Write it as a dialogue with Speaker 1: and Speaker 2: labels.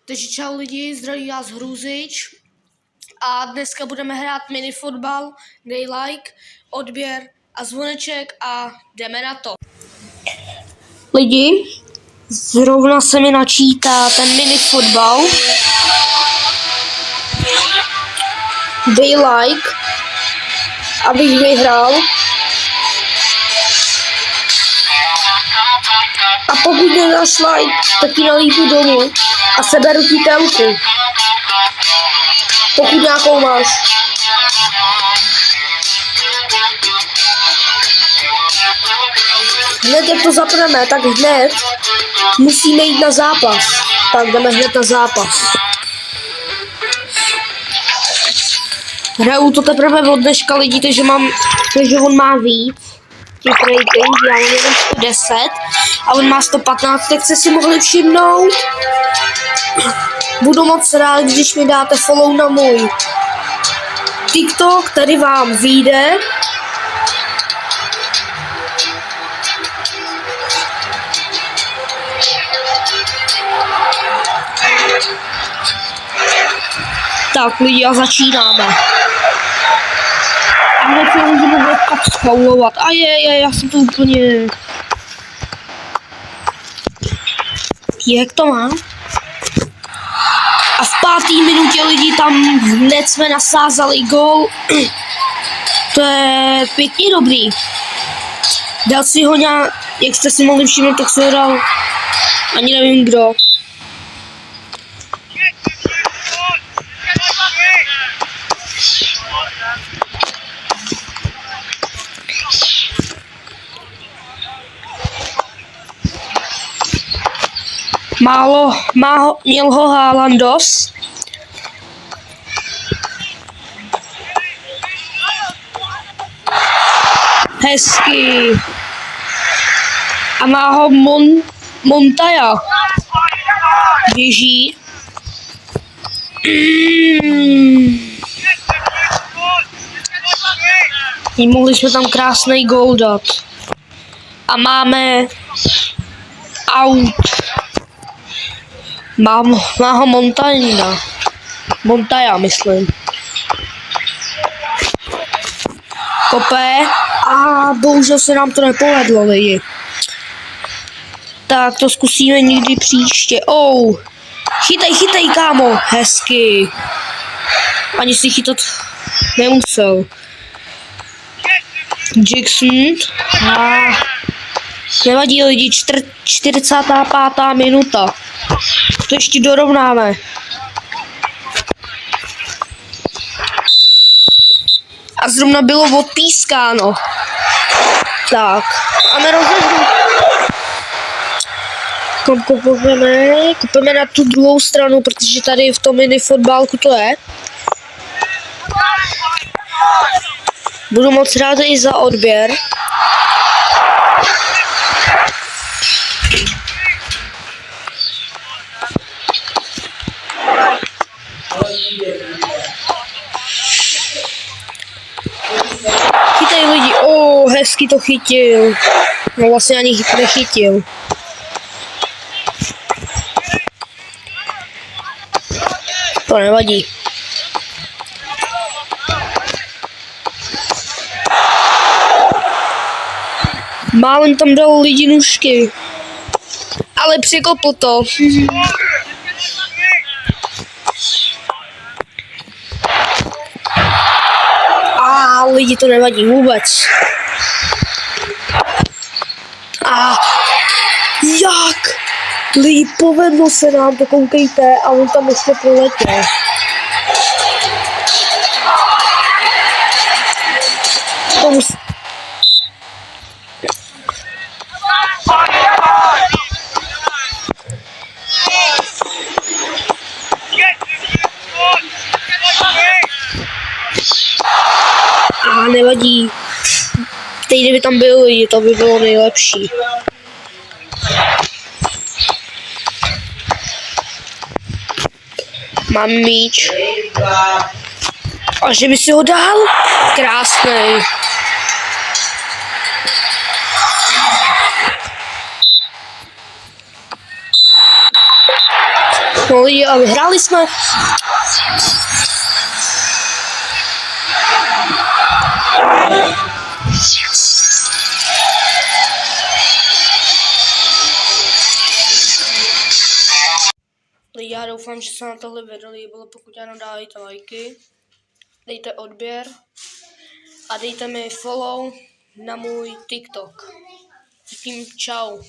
Speaker 1: Takže čau lidi, zdraví vás Hruzič a dneska budeme hrát minifotbal, dej like, odběr a zvoneček a jdeme na to. Lidi, zrovna se mi načítá ten minifotbal, dej like, abych vyhrál. A pokud nedáš like, tak ti nalípu domů a seberu ti telku. Pokud nějakou máš. Hned jak to zapneme, tak hned musíme jít na zápas. Tak jdeme hned na zápas. Hraju to teprve od dneška lidi, takže on má víc. Těch rating, já mám jenom 110 a on má 115, tak jste si mohli všimnout. Budu moc rád, když mi dáte follow na můj TikTok, který vám vyjde. Tak lidi, a začínáme. A hned se můžeme hnedka schaulovat. A já jsem to úplně... Jak to mám? A v 5. minutě lidi tam hned jsme nasázali gól. To je pěkně dobrý. Dal si ho nějak, jak jste si mohli všimnout, tak se ho dal ani nevím kdo. Měl ho Haalandos. Hezky. A má ho Montaja. Běží. Mohli jsme tam krásný gól dát. A máme out. Má ho Montaja, myslím. Kope a bohužel se nám to nepovedlo, lidi. Tak to zkusíme někdy příště. Chytej, kámo, hezky. Ani si chytat nemusel. Jackson. Nevadí lidi, 45. minuta. To ještě dorovnáme. A zrovna bylo odpískáno. Tak, máme rozhodnut. Kopeme na tu druhou stranu, protože tady v tom minifotbálku to je. Budu moc rád i za odběr. Chytaj lidi, hezky to chytil. No vlastně ani nechytil. To nevadí. Málem tam dal lidi nůžky. Ale překopl to. Lidi, to nevadí vůbec. Jak? Lidi, povedlo se nám to, koukejte, a on tam ještě proletěl. Nevadí. Teď kdyby tam byl lidi, to by bylo nejlepší. Mám míč. A že by si ho dal? Krásný. No lidi, a vyhráli jsme. Lidi, já doufám, že se na tohle video líbilo, pokud ano, dávejte lajky, dejte odběr a dejte mi follow na můj TikTok. Tím čau.